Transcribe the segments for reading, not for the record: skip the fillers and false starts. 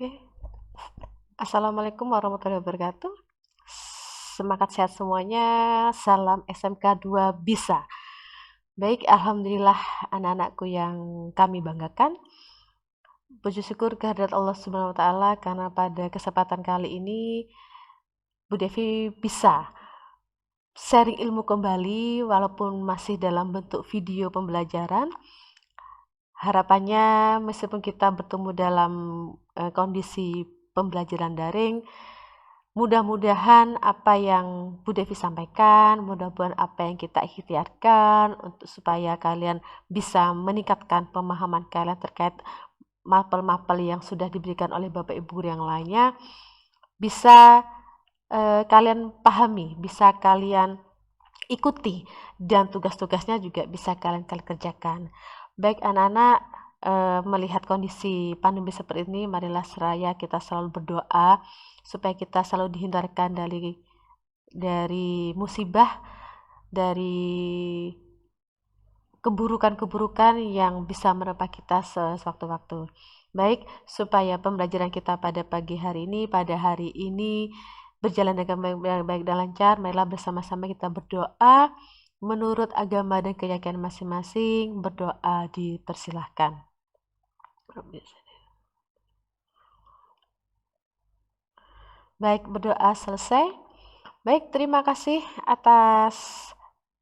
Oke. Assalamualaikum warahmatullahi wabarakatuh. Semangat sehat semuanya. Salam SMK 2 bisa. Baik, alhamdulillah anak-anakku yang kami banggakan. Puji syukur kehadirat Allah Subhanahu wa taala karena pada kesempatan kali ini Bu Devi bisa sharing ilmu kembali walaupun masih dalam bentuk video pembelajaran. Harapannya meskipun kita bertemu dalam kondisi pembelajaran daring, mudah-mudahan apa yang Bu Devi sampaikan, mudah-mudahan apa yang kita ikhtiarkan untuk supaya kalian bisa meningkatkan pemahaman kalian terkait mapel-mapel yang sudah diberikan oleh Bapak Ibu guru yang lainnya, bisa kalian pahami, bisa kalian ikuti, dan tugas-tugasnya juga bisa kalian kerjakan. Baik anak-anak, melihat kondisi pandemi seperti ini, marilah seraya kita selalu berdoa supaya kita selalu dihindarkan dari musibah, dari keburukan-keburukan yang bisa menerpa kita sewaktu-waktu. Baik, supaya pembelajaran kita pada pagi hari ini berjalan dengan baik dan lancar, marilah bersama-sama kita berdoa menurut agama dan keyakinan masing-masing. Berdoa dipersilahkan. Baik, berdoa selesai. Baik, terima kasih atas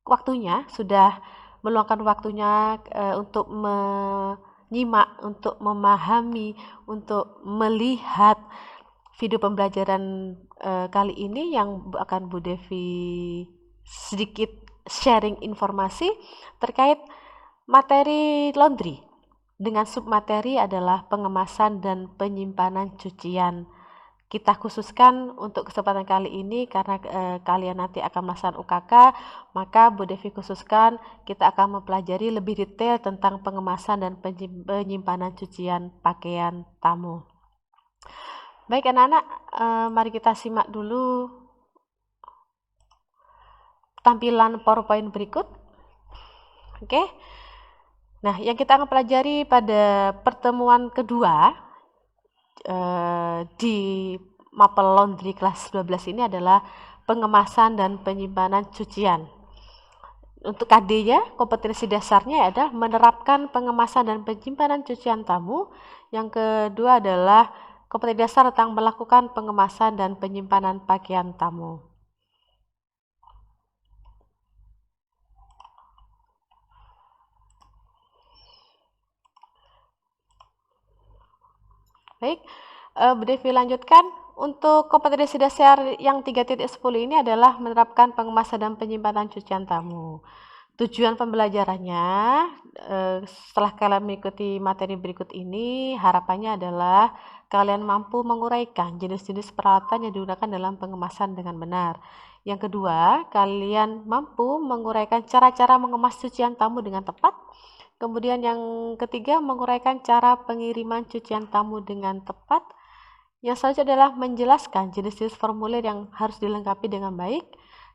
waktunya, sudah meluangkan waktunya untuk menyimak, untuk memahami, untuk melihat video pembelajaran kali ini yang akan Bu Devi sedikit sharing informasi terkait materi laundry dengan submateri adalah pengemasan dan penyimpanan cucian. Kita khususkan untuk kesempatan kali ini karena kalian nanti akan melaksanakan UKK, maka Bu Devi khususkan kita akan mempelajari lebih detail tentang pengemasan dan penyimpanan cucian pakaian tamu. Baik anak-anak, mari kita simak dulu tampilan PowerPoint berikut. Oke. Nah, yang kita akan pelajari pada pertemuan kedua di mapel laundry kelas 12 ini adalah pengemasan dan penyimpanan cucian. Untuk KD-nya, kompetensi dasarnya adalah menerapkan pengemasan dan penyimpanan cucian tamu. Yang kedua adalah kompetensi dasar tentang melakukan pengemasan dan penyimpanan pakaian tamu. Baik, Bu Devi lanjutkan. Untuk kompetensi dasar yang 3.10 ini adalah menerapkan pengemasan dan penyimpanan cucian tamu. Tujuan pembelajarannya, setelah kalian mengikuti materi berikut ini, harapannya adalah kalian mampu menguraikan jenis-jenis peralatan yang digunakan dalam pengemasan dengan benar. Yang kedua, kalian mampu menguraikan cara-cara mengemas cucian tamu dengan tepat. Kemudian yang ketiga, menguraikan cara pengiriman cucian tamu dengan tepat. Yang selanjutnya adalah menjelaskan jenis-jenis formulir yang harus dilengkapi dengan baik.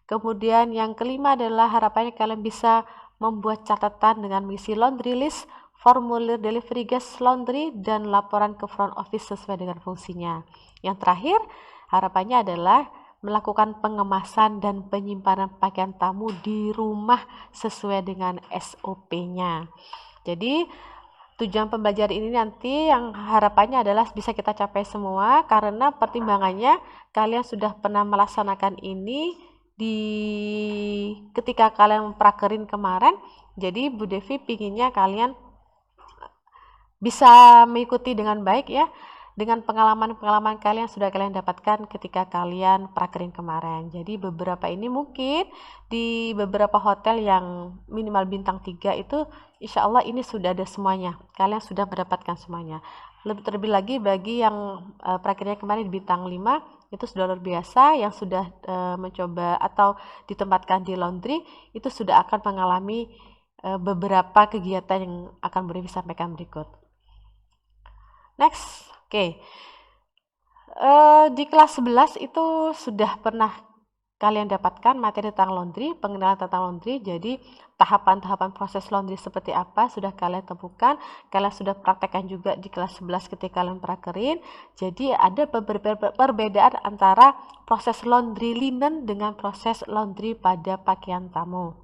Kemudian yang kelima adalah harapannya kalian bisa membuat catatan dengan mengisi laundry list, formulir delivery gas laundry, dan laporan ke front office sesuai dengan fungsinya. Yang terakhir, harapannya adalah melakukan pengemasan dan penyimpanan pakaian tamu di rumah sesuai dengan SOP-nya. Jadi tujuan pembelajaran ini nanti yang harapannya adalah bisa kita capai semua karena pertimbangannya kalian sudah pernah melaksanakan ini di ketika kalian prakerin kemarin. Jadi Bu Devi pinginnya kalian bisa mengikuti dengan baik ya, dengan pengalaman-pengalaman kalian sudah kalian dapatkan ketika kalian prakerin kemarin. Jadi beberapa ini mungkin di beberapa hotel yang minimal bintang 3 itu insya Allah ini sudah ada semuanya. Kalian sudah mendapatkan semuanya. Terlebih lagi bagi yang prakernya kemarin di bintang 5 itu sudah luar biasa, yang sudah mencoba atau ditempatkan di laundry itu sudah akan mengalami beberapa kegiatan yang akan beri sampaikan berikut. Next, oke. Di kelas 11 itu sudah pernah kalian dapatkan materi tentang laundry, pengenalan tentang laundry. Jadi tahapan-tahapan proses laundry seperti apa sudah kalian temukan, kalian sudah praktekkan juga di kelas 11 ketika kalian prakerin. Jadi ada perbedaan antara proses laundry linen dengan proses laundry pada pakaian tamu.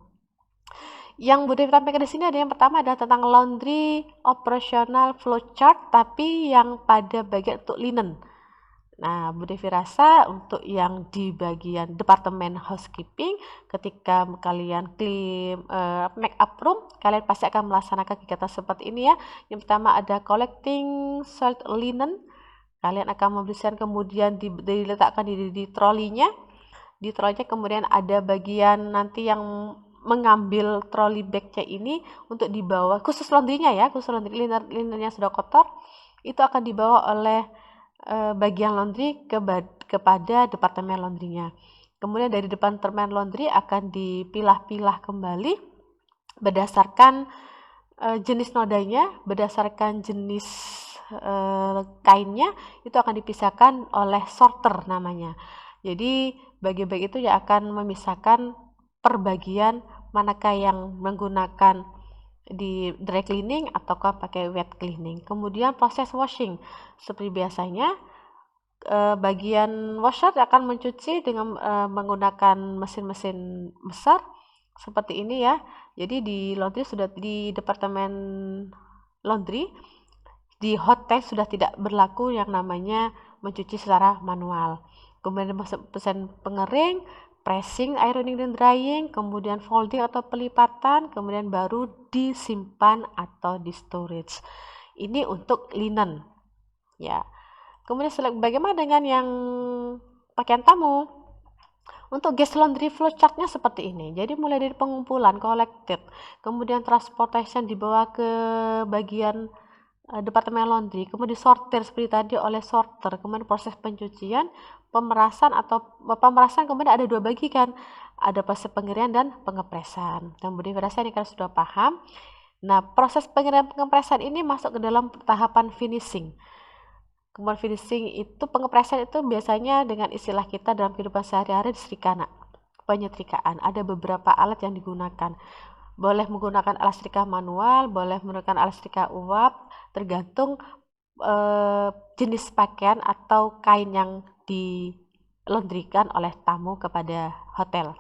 Yang Bunda tampilkan di sini ada yang pertama adalah tentang laundry operational flowchart, tapi yang pada bagian untuk linen. Nah, Bu Devi rasa untuk yang di bagian departemen housekeeping, ketika kalian clean make up room, kalian pasti akan melaksanakan kegiatan seperti ini ya. Yang pertama ada collecting soiled linen. Kalian akan membersihkan, kemudian diletakkan di trolinya. Di trolinya kemudian ada bagian nanti yang mengambil trolley bagnya ini untuk dibawa, khusus laundrynya ya, khusus laundry linennya sudah kotor, itu akan dibawa oleh bagian laundry kepada departemen laundrynya. Kemudian dari departemen laundry akan dipilah-pilah kembali berdasarkan jenis nodanya, berdasarkan jenis kainnya, itu akan dipisahkan oleh sorter namanya. Jadi bagi-bagi itu yang akan memisahkan perbagian manakah yang menggunakan di dry cleaning ataukah pakai wet cleaning. Kemudian proses washing seperti biasanya, bagian washer akan mencuci dengan menggunakan mesin-mesin besar seperti ini ya. Jadi di laundry sudah, di departemen laundry di hot tank sudah tidak berlaku yang namanya mencuci secara manual. Kemudian mesin pengering, pressing, ironing dan drying, kemudian folding atau pelipatan, kemudian baru disimpan atau di storage. Ini untuk linen ya. Kemudian bagaimana dengan yang pakaian tamu? Untuk guest laundry flowchartnya seperti ini. Jadi mulai dari pengumpulan, collected, kemudian transportation dibawa ke bagian departemen laundry, kemudian disortir seperti tadi oleh sorter, kemudian proses pencucian, pemerasan kemudian ada dua bagi kan, ada proses pengirian dan pengepresan. Kemudian rasa ini kalian sudah paham. Nah, proses pengirian pengepresan ini masuk ke dalam tahapan finishing. Kemudian finishing itu, pengepresan itu biasanya dengan istilah kita dalam kehidupan sehari-hari disetrika, penyetrikaan. Ada beberapa alat yang digunakan. Boleh menggunakan alat setrika manual, boleh menggunakan alat setrika uap, tergantung jenis pakaian atau kain yang dilondrikan oleh tamu kepada hotel.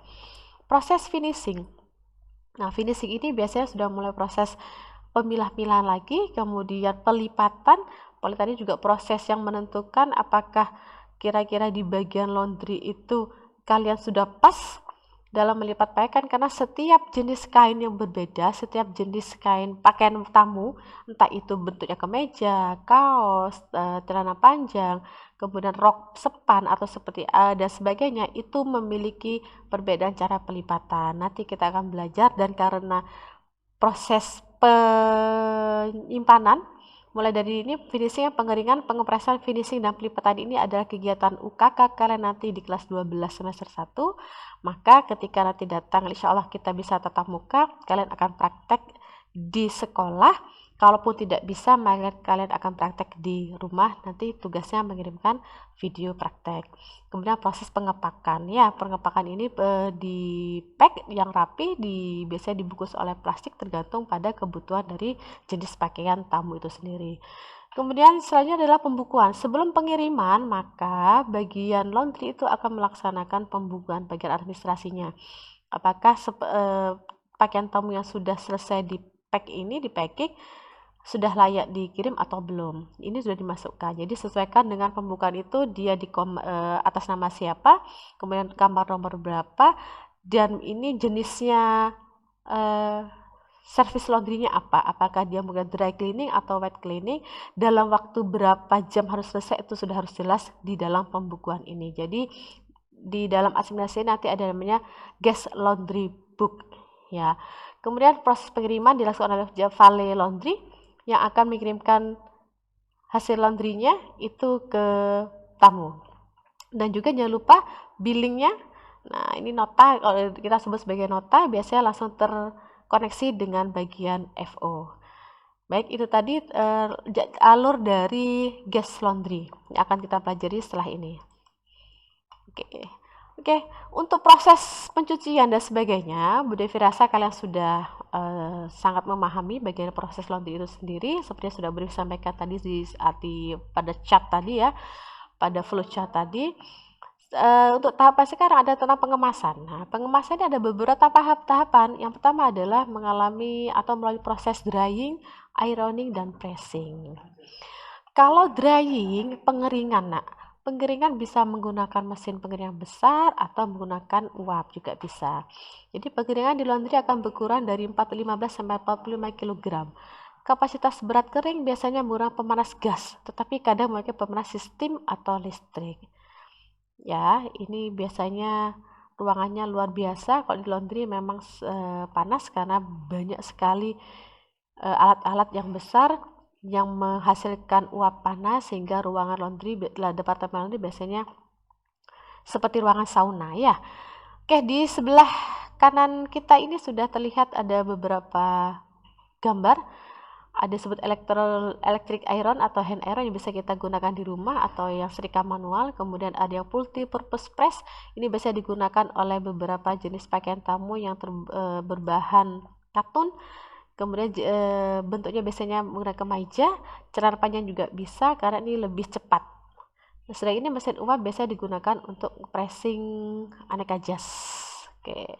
Proses finishing. Nah, finishing ini biasanya sudah mulai proses pemilah-pilahan lagi, kemudian pelipatan. Pelipatan ini juga proses yang menentukan apakah kira-kira di bagian laundry itu kalian sudah pas dalam melipat pakaian, karena setiap jenis kain yang berbeda, setiap jenis kain pakaian tamu, entah itu bentuknya kemeja, kaos, celana panjang, kemudian rok sepan atau seperti dan sebagainya, itu memiliki perbedaan cara pelipatan. Nanti kita akan belajar, dan karena proses penyimpanan mulai dari ini, finishing, pengeringan, pengepresan, finishing, dan pelipatan ini adalah kegiatan UKK kalian nanti di kelas 12 semester 1. Maka ketika nanti datang, insya Allah kita bisa tatap muka, kalian akan praktek di sekolah. Kalaupun tidak bisa, maka kalian akan praktek di rumah. Nanti tugasnya mengirimkan video praktek. Kemudian proses pengepakan. Ya, pengepakan ini di pack yang rapi, biasanya dibungkus oleh plastik tergantung pada kebutuhan dari jenis pakaian tamu itu sendiri. Kemudian selanjutnya adalah pembukuan. Sebelum pengiriman, maka bagian laundry itu akan melaksanakan pembukuan bagian administrasinya. Apakah pakaian tamu yang sudah selesai di pack ini, di packing, sudah layak dikirim atau belum. Ini sudah dimasukkan. Jadi sesuaikan dengan pembukaan itu, dia di atas nama siapa, kemudian kamar nomor berapa, dan ini jenisnya service laundry-nya apa, apakah dia mungkin dry cleaning atau wet cleaning, dalam waktu berapa jam harus selesai, itu sudah harus jelas di dalam pembukuan ini. Jadi di dalam administrasi nanti ada namanya guest laundry book ya. Kemudian proses pengiriman dilakukan oleh Vale Laundry yang akan mengirimkan hasil laundrynya itu ke tamu. Dan juga jangan lupa billingnya. Nah, ini nota, kalau kita sebut sebagai nota, biasanya langsung terkoneksi dengan bagian FO. Baik, itu tadi alur dari guest laundry yang akan kita pelajari setelah ini. Oke. Oke, untuk proses pencucian dan sebagainya, Bu Devi rasa kalian sudah sangat memahami bagian proses laundry itu sendiri, seperti yang sudah Bu Devi sampaikan tadi pada chat tadi ya, pada flow chart tadi. Untuk tahapan sekarang ada tentang pengemasan. Nah, pengemasan ini ada beberapa tahapan. Yang pertama adalah mengalami atau melalui proses drying, ironing, dan pressing. Kalau drying, pengeringan, nak. Pengeringan bisa menggunakan mesin pengering besar atau menggunakan uap juga bisa. Jadi pengeringan di laundry akan berkurang dari 15 sampai 45 kg. Kapasitas berat kering biasanya menggunakan pemanas gas, tetapi kadang memakai pemanas sistem atau listrik. Ya, ini biasanya ruangannya luar biasa. Kalau di laundry memang panas karena banyak sekali alat-alat yang besar yang menghasilkan uap panas, sehingga ruangan laundry, departemen laundry biasanya seperti ruangan sauna ya. Oke, di sebelah kanan kita ini sudah terlihat ada beberapa gambar. Ada disebut electric iron atau hand iron yang bisa kita gunakan di rumah atau yang setrika manual. Kemudian ada yang multi purpose press, ini bisa digunakan oleh beberapa jenis pakaian tamu yang berbahan katun. Kemudian bentuknya biasanya menggunakan kemeja, celana panjang juga bisa karena ini lebih cepat. Nah, sedang ini mesin uap biasa digunakan untuk pressing aneka jas. Oke.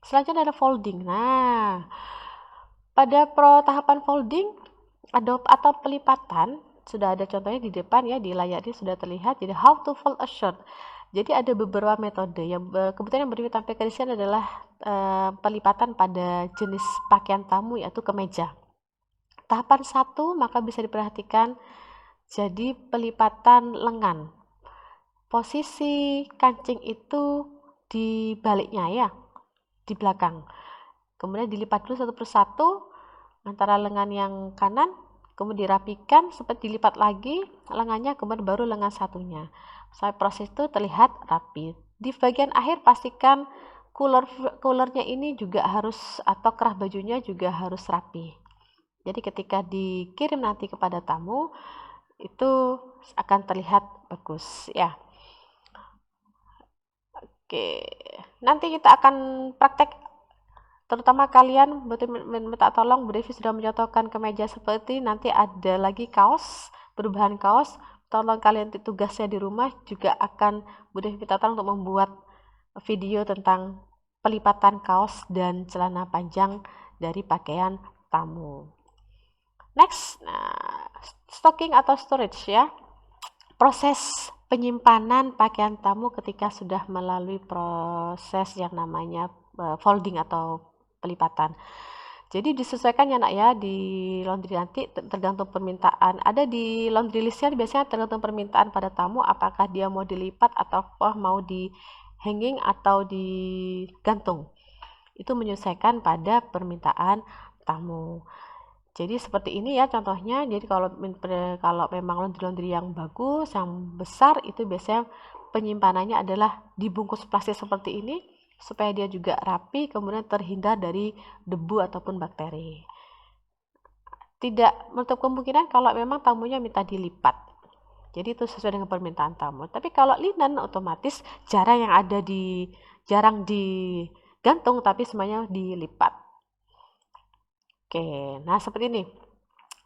Selanjutnya ada folding. Nah, pada tahapan folding atau pelipatan, sudah ada contohnya di depan ya, di layar ini sudah terlihat. Jadi how to fold a shirt. Jadi ada beberapa metode yang kebetulan yang berdiri tampilkan di sini adalah pelipatan pada jenis pakaian tamu, yaitu kemeja. Tahapan 1 maka bisa diperhatikan, jadi pelipatan lengan. Posisi kancing itu di baliknya ya, di belakang. Kemudian dilipat dulu satu persatu antara lengan yang kanan, kemudian dirapikan, seperti dilipat lagi lengannya, kemudian baru lengan satunya. Sampai proses itu terlihat rapi. Di bagian akhir pastikan coolernya ini juga harus, atau kerah bajunya juga harus rapi. Jadi ketika dikirim nanti kepada tamu itu akan terlihat bagus ya. Oke, nanti kita akan praktek, terutama kalian minta tolong. Bu Devi sudah mencontohkan kemeja seperti, nanti ada lagi kaos, berbahan kaos. Tolong kalian tugasnya di rumah juga akan Bu Devi minta tolong untuk membuat video tentang pelipatan kaos dan celana panjang dari pakaian tamu. Next, stocking atau storage ya. Proses penyimpanan pakaian tamu ketika sudah melalui proses yang namanya folding atau pelipatan. Jadi disesuaikan ya nak ya, di laundry nanti tergantung permintaan. Ada di laundry listnya biasanya tergantung permintaan pada tamu, apakah dia mau dilipat atau mau di hanging atau digantung. Itu menyesuaikan pada permintaan tamu. Jadi seperti ini ya contohnya. Jadi kalau memang laundry yang bagus, yang besar, itu biasanya penyimpanannya adalah dibungkus plastik seperti ini, supaya dia juga rapi, kemudian terhindar dari debu ataupun bakteri. Tidak menutup kemungkinan kalau memang tamunya minta dilipat. Jadi itu sesuai dengan permintaan tamu. Tapi kalau linen otomatis jarang digantung, tapi semuanya dilipat. Oke, nah seperti ini.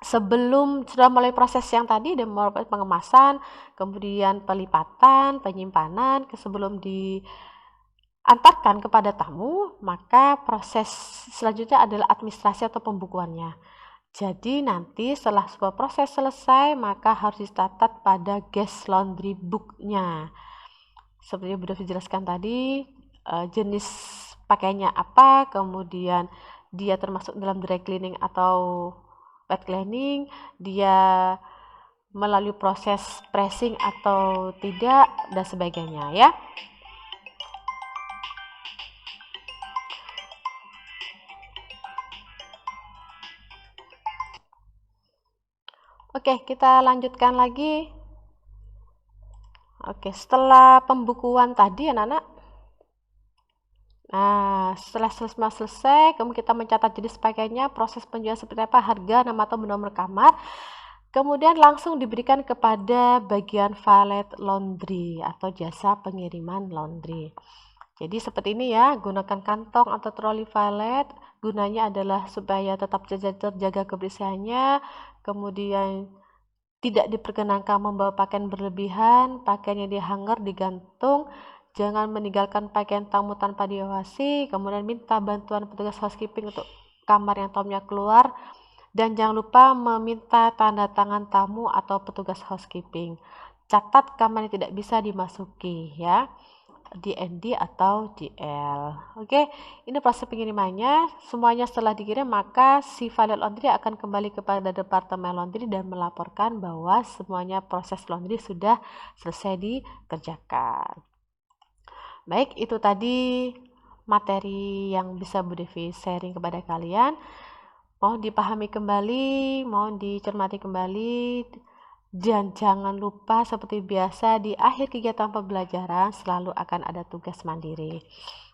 Sebelum sudah mulai proses yang tadi, dan mulai pengemasan, kemudian pelipatan, penyimpanan, sebelum diantarkan kepada tamu, maka proses selanjutnya adalah administrasi atau pembukuannya. Jadi nanti setelah sebuah proses selesai, maka harus dicatat pada guest laundry book-nya. Seperti yang sudah dijelaskan tadi, jenis pakaiannya apa, kemudian dia termasuk dalam dry cleaning atau wet cleaning, dia melalui proses pressing atau tidak, dan sebagainya ya. Oke, kita lanjutkan lagi. Oke, setelah pembukuan tadi anak-anak, nah setelah selesai, kemudian kita mencatat jenis pakaiannya, proses penjualan seperti apa, harga, nama atau nomor kamar. Kemudian langsung diberikan kepada bagian valet laundry atau jasa pengiriman laundry. Jadi seperti ini ya, gunakan kantong atau troli valet. Gunanya adalah supaya tetap terjaga kebersihannya, kemudian tidak diperkenankan membawa pakaian berlebihan, pakaiannya di hanger, digantung, jangan meninggalkan pakaian tamu tanpa diawasi, kemudian minta bantuan petugas housekeeping untuk kamar yang tamunya keluar, dan jangan lupa meminta tanda tangan tamu atau petugas housekeeping. Catat kamar yang tidak bisa dimasuki ya, DND atau DL. Oke, ini proses pengirimannya. Semuanya setelah dikirim, maka si valet laundry akan kembali kepada departemen laundry dan melaporkan bahwa semuanya proses laundry sudah selesai dikerjakan. Baik, itu tadi materi yang bisa Bu Devi sharing kepada kalian. Mohon dipahami kembali, mohon dicermati kembali, dan jangan lupa seperti biasa di akhir kegiatan pembelajaran selalu akan ada tugas mandiri.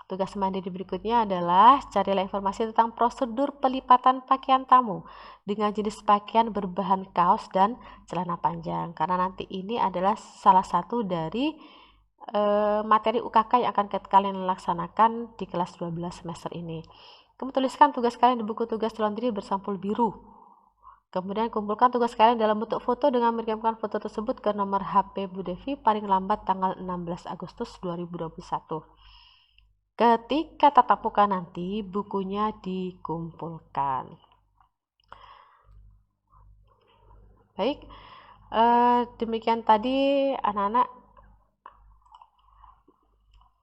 Tugas mandiri berikutnya adalah carilah informasi tentang prosedur pelipatan pakaian tamu dengan jenis pakaian berbahan kaos dan celana panjang. Karena nanti ini adalah salah satu dari materi UKK yang akan kalian laksanakan di kelas 12 semester ini. Kamu tuliskan tugas kalian di buku tugas laundry bersampul biru. Kemudian kumpulkan tugas kalian dalam bentuk foto dengan mengirimkan foto tersebut ke nomor HP Bu Devi paling lambat tanggal 16 Agustus 2021. Ketika tatap muka nanti, bukunya dikumpulkan. Baik, demikian tadi anak-anak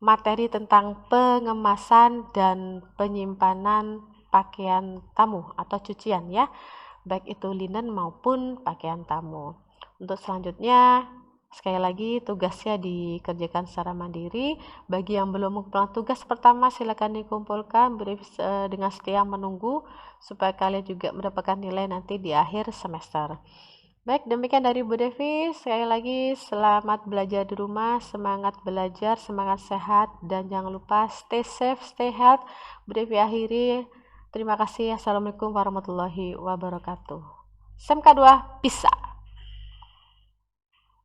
materi tentang pengemasan dan penyimpanan pakaian tamu atau cucian ya, baik itu linen maupun pakaian tamu. Untuk selanjutnya, sekali lagi tugasnya dikerjakan secara mandiri. Bagi yang belum mengumpulkan tugas pertama, silakan dikumpulkan dengan setia menunggu supaya kalian juga mendapatkan nilai nanti di akhir semester. Baik, demikian dari Bu Devi. Sekali lagi, selamat belajar di rumah, semangat belajar, semangat sehat, dan jangan lupa stay safe, stay health. Bu Devi akhiri. Terima kasih. Assalamualaikum warahmatullahi wabarakatuh. SMK 2, bisa.